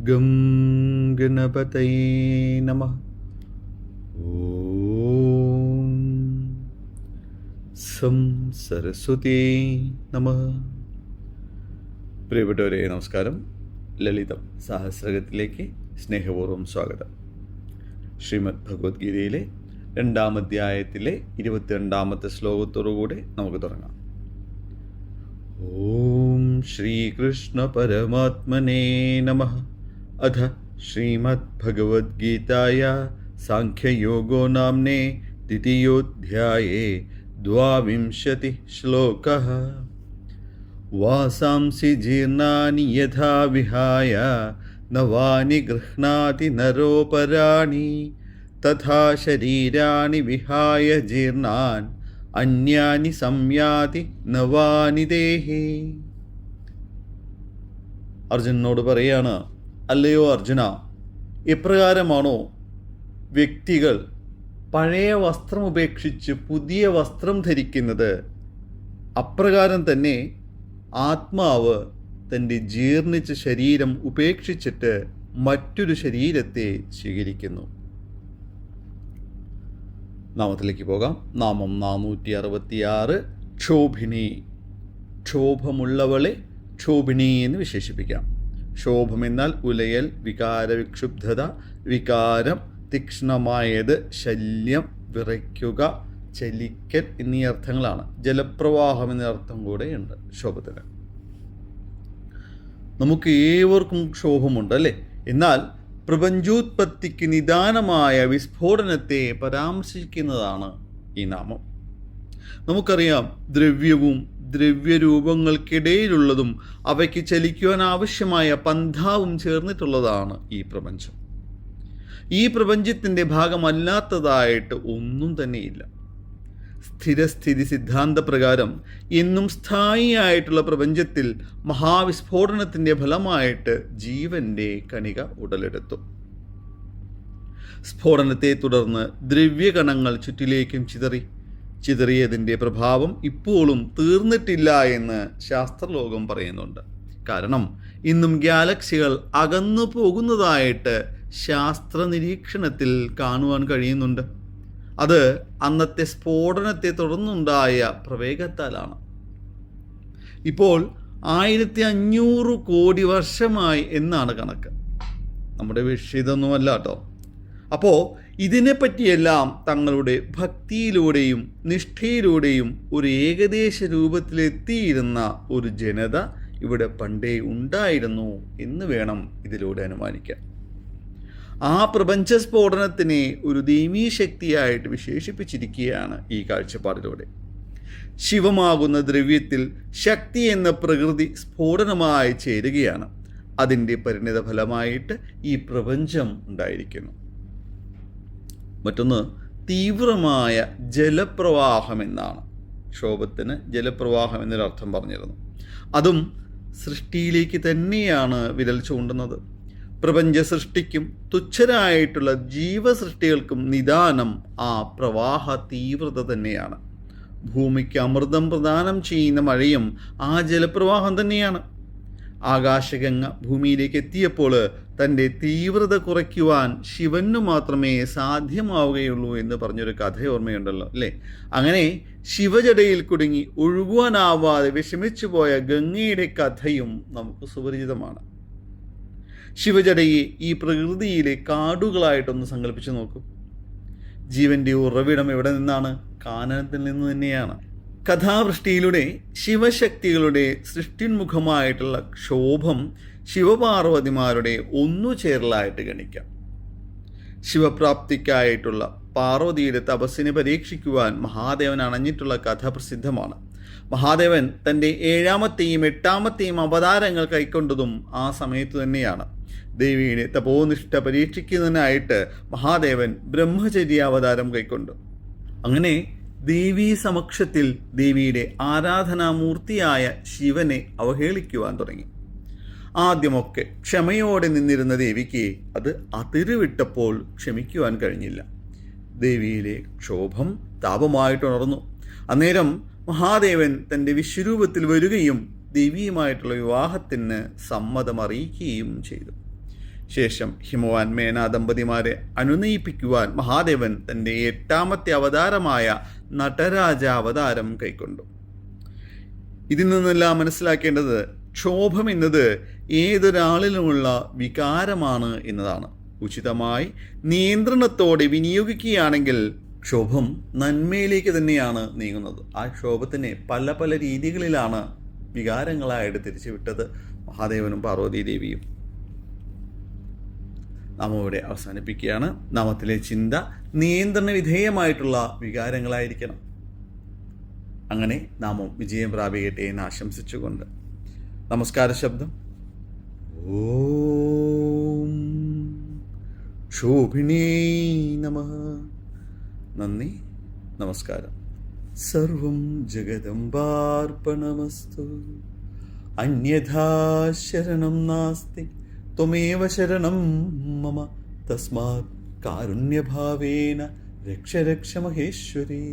Gum ഗണപതയേ നമഃ. ഓം some Saraswati നമഃ. പ്രിയപ്പെട്ടവരെ നമസ്കാരം. ലളിതം സഹസ്രകത്തിലേക്ക് സ്നേഹപൂർവ്വം സ്വാഗതം. ശ്രീമദ് ഭഗവത്ഗീതയിലെ 2-ാം അധ്യായത്തിലെ 22-ാമത്തെ ശ്ലോകത്തോടുകൂടി നമുക്ക് തുടങ്ങാം. ഓം ശ്രീകൃഷ്ണ പരമാത്മനേ നമഃ. അഥ ശ്രീമദ് ഭഗവത്ഗീതായ സാഖ്യയോഗോ നാമ്നേ ദ്വിതീയോധ്യായേ 22 ശ്ലോകഃ. വാസാംസി ജീർണാനി യഥാ വിഹായ നവാനി ഗൃഹ്ണാതി നരോപരാണി തഥാ ശരീരാണി വിഹായ ജീർണാൻ അന്യാനി സംയാതി നവാനി ദേഹി. അർജുനനോട് പറയാണ്, അല്ലയോ അർജുന, ഇപ്രകാരമാണോ വ്യക്തികൾ പഴയ വസ്ത്രം ഉപേക്ഷിച്ച് പുതിയ വസ്ത്രം ധരിക്കുന്നത്? അപ്രകാരം തന്നെ ആത്മാവ് തൻ്റെ ജീർണിച്ച ശരീരം ഉപേക്ഷിച്ചിട്ട് മറ്റൊരു ശരീരത്തെ സ്വീകരിക്കുന്നു. നാമത്തിലേക്ക് പോകാം. നാമം 466. ക്ഷോഭിണി. ക്ഷോഭമുള്ളവളെ ക്ഷോഭിണി എന്ന് വിശേഷിപ്പിക്കാം. ക്ഷോഭം എന്നാൽ ഉലയൽ, വികാരവിക്ഷുബ്ധത, വികാരം, തീക്ഷ്ണമായത്, ശല്യം, വിറയ്ക്കുക, ചലിക്കൽ എന്നീ അർത്ഥങ്ങളാണ്. ജലപ്രവാഹം എന്ന അർത്ഥം കൂടെയുണ്ട് ക്ഷോഭത്തിന്. നമുക്ക് ഏവർക്കും ക്ഷോഭമുണ്ട് അല്ലേ? എന്നാൽ പ്രപഞ്ചോത്പത്തിക്ക് നിദാനമായ വിസ്ഫോടനത്തെ പരാമർശിക്കുന്നതാണ് ഈ നാമം. നമുക്കറിയാം, ദ്രവ്യവും ദ്രവ്യരൂപങ്ങൾക്കിടയിലുള്ളതും അവയ്ക്ക് ചലിക്കുവാൻ ആവശ്യമായ പന്ഥാവും ചേർന്നിട്ടുള്ളതാണ് ഈ പ്രപഞ്ചം. ഈ പ്രപഞ്ചത്തിൻ്റെ ഭാഗമല്ലാത്തതായിട്ട് ഒന്നും തന്നെയില്ല. സ്ഥിരസ്ഥിതി സിദ്ധാന്തപ്രകാരം എന്നും സ്ഥായിയായിട്ടുള്ള പ്രപഞ്ചത്തിൽ മഹാവിസ്ഫോടനത്തിൻ്റെ ഫലമായിട്ട് ജീവന്റെ കണിക ഉടലെടുത്തു. സ്ഫോടനത്തെ തുടർന്ന് ദ്രവ്യകണങ്ങൾ ചുറ്റിലേക്കും ചിതറിയതിൻ്റെ പ്രഭാവം ഇപ്പോഴും തീർന്നിട്ടില്ല എന്ന് ശാസ്ത്രലോകം പറയുന്നുണ്ട്. കാരണം ഇന്നും ഗാലക്സികൾ അകന്നു പോകുന്നതായിട്ട് ശാസ്ത്ര നിരീക്ഷണത്തിൽ കാണുവാൻ കഴിയുന്നുണ്ട്. അത് അന്നത്തെ സ്ഫോടനത്തെ തുടർന്നുണ്ടായ പ്രവേഗത്താലാണ്. ഇപ്പോൾ 1500 കോടി വർഷമായി എന്നാണ് കണക്ക്. നമ്മുടെ വിഷയതൊന്നുമല്ല കേട്ടോ. അപ്പോൾ ഇതിനെപ്പറ്റിയെല്ലാം തങ്ങളുടെ ഭക്തിയിലൂടെയും നിഷ്ഠയിലൂടെയും ഒരു ഏകദേശ രൂപത്തിലെത്തിയിരുന്ന ഒരു ജനത ഇവിടെ പണ്ടേ ഉണ്ടായിരുന്നു എന്ന് വേണം ഇതിലൂടെ അനുമാനിക്കാൻ. ആ പ്രപഞ്ച സ്ഫോടനത്തിനെ ഒരു ദൈവീ ശക്തിയായിട്ട് വിശേഷിപ്പിച്ചിരിക്കുകയാണ് ഈ കാഴ്ചപ്പാടിലൂടെ. ശിവമാകുന്ന ദ്രവ്യത്തിൽ ശക്തി എന്ന പ്രകൃതി സ്ഫോടനമായി ചേരുകയാണ്. അതിൻ്റെ പരിണിത ഫലമായിട്ട് ഈ പ്രപഞ്ചം ഉണ്ടായിരിക്കുന്നു. മറ്റൊന്ന് തീവ്രമായ ജലപ്രവാഹം എന്നാണ്. ക്ഷോഭത്തിന് ജലപ്രവാഹം എന്നൊരർത്ഥം പറഞ്ഞിരുന്നു. അതും സൃഷ്ടിയിലേക്ക് തന്നെയാണ് വിരൽ ചൂണ്ടുന്നത്. പ്രപഞ്ച സൃഷ്ടിക്കും തുച്ഛരായിട്ടുള്ള ജീവസൃഷ്ടികൾക്കും നിദാനം ആ പ്രവാഹ തീവ്രത തന്നെയാണ്. ഭൂമിക്ക് അമൃതം പ്രദാനം ചെയ്യുന്ന മഴയും ആ ജലപ്രവാഹം തന്നെയാണ്. ആകാശഗംഗ ഭൂമിയിലേക്ക് എത്തിയപ്പോൾ തൻ്റെ തീവ്രത കുറയ്ക്കുവാൻ ശിവനു മാത്രമേ സാധ്യമാവുകയുള്ളൂ എന്ന് പറഞ്ഞൊരു കഥ ഓർമ്മയുണ്ടല്ലോ അല്ലേ? അങ്ങനെ ശിവജടയിൽ കുടുങ്ങി ഒഴുകുവാനാവാതെ വിഷമിച്ചു പോയ ഗംഗയുടെ കഥയും നമുക്ക് സുപരിചിതമാണ്. ശിവജടയെ ഈ പ്രകൃതിയിലെ കാടുകളായിട്ടൊന്ന് സങ്കല്പിച്ച് നോക്കൂ. ജീവന്റെ ഉറവിടം എവിടെ നിന്നാണ്? കാനനത്തിൽ നിന്ന് തന്നെയാണ്. കഥാവൃഷ്ടിയിലൂടെ ശിവശക്തികളുടെ സൃഷ്ടിന്മുഖമായിട്ടുള്ള ക്ഷോഭം ശിവപാർവതിമാരുടെ ഒന്നുചേരലായിട്ട് ഗണിക്കാം. ശിവപ്രാപ്തിക്കായിട്ടുള്ള പാർവതിയുടെ തപസ്സിനെ പരീക്ഷിക്കുവാൻ മഹാദേവൻ അണഞ്ഞിട്ടുള്ള കഥ പ്രസിദ്ധമാണ്. മഹാദേവൻ തൻ്റെ 7ാമത്തെയും 8ാമത്തെയും അവതാരങ്ങൾ കൈക്കൊണ്ടതും ആ സമയത്ത് തന്നെയാണ്. ദേവിയുടെ തപോനിഷ്ഠ പരീക്ഷിക്കുന്നതിനായിട്ട് മഹാദേവൻ ബ്രഹ്മചര്യാവതാരം കൈക്കൊണ്ടു. അങ്ങനെ ദേവീ സമക്ഷത്തിൽ ദേവിയുടെ ആരാധനാമൂർത്തിയായ ശിവനെ അവഹേളിക്കുവാൻ തുടങ്ങി. ആദ്യമൊക്കെ ക്ഷമയോടെ നിന്നിരുന്ന ദേവിക്ക് അത് അതിരുവിട്ടപ്പോൾ ക്ഷമിക്കുവാൻ കഴിഞ്ഞില്ല. ദേവിയിലെ ക്ഷോഭം താപമായിട്ടുണർന്നു. അന്നേരം മഹാദേവൻ തൻ്റെ വിശ്വരൂപത്തിൽ വരികയും ദേവിയുമായിട്ടുള്ള വിവാഹത്തിന് സമ്മതം അറിയിക്കുകയും ചെയ്തു. ശേഷം ഹിമവാൻ മേന ദമ്പതിമാരെ അനുനയിപ്പിക്കുവാൻ മഹാദേവൻ തൻ്റെ 8ാമത്തെ അവതാരമായ നടരാജ അവതാരം കൈക്കൊണ്ടു. ഇതിൽ നിന്നെല്ലാം മനസ്സിലാക്കേണ്ടത് ക്ഷോഭം എന്നത് ഏതൊരാളിലുമുള്ള വികാരമാണ് എന്നതാണ്. ഉചിതമായി നിയന്ത്രണത്തോടെ വിനിയോഗിക്കുകയാണെങ്കിൽ ക്ഷോഭം നന്മയിലേക്ക് തന്നെയാണ് നീങ്ങുന്നത്. ആ ക്ഷോഭത്തിനെ പല പല രീതികളിലാണ് വികാരങ്ങളായിട്ട് തിരിച്ചുവിട്ടത് മഹാദേവനും പാർവതീദേവിയും. നാം ഇവിടെ അവസാനിപ്പിക്കുകയാണ്. നാമത്തിലെ ചിന്ത നിയന്ത്രണ വിധേയമായിട്ടുള്ള വികാരങ്ങളായിരിക്കണം. അങ്ങനെ നാമം വിജയം പ്രാപിക്കട്ടെ എന്ന് ആശംസിച്ചുകൊണ്ട് നമസ്കാര ശബ്ദം. ഓം ശോഭിനേ നമഃ. നന്ദി, നമസ്കാരം. സർവം ജഗദംബാർപ്പണമസ്തു. അന്യഥാ ശരണം നാസ്തി ത്വമേവ ശരണം മമ. തസ്മാത് കാരുണ്യഭാവേന രക്ഷ രക്ഷ മഹേശ്വരി.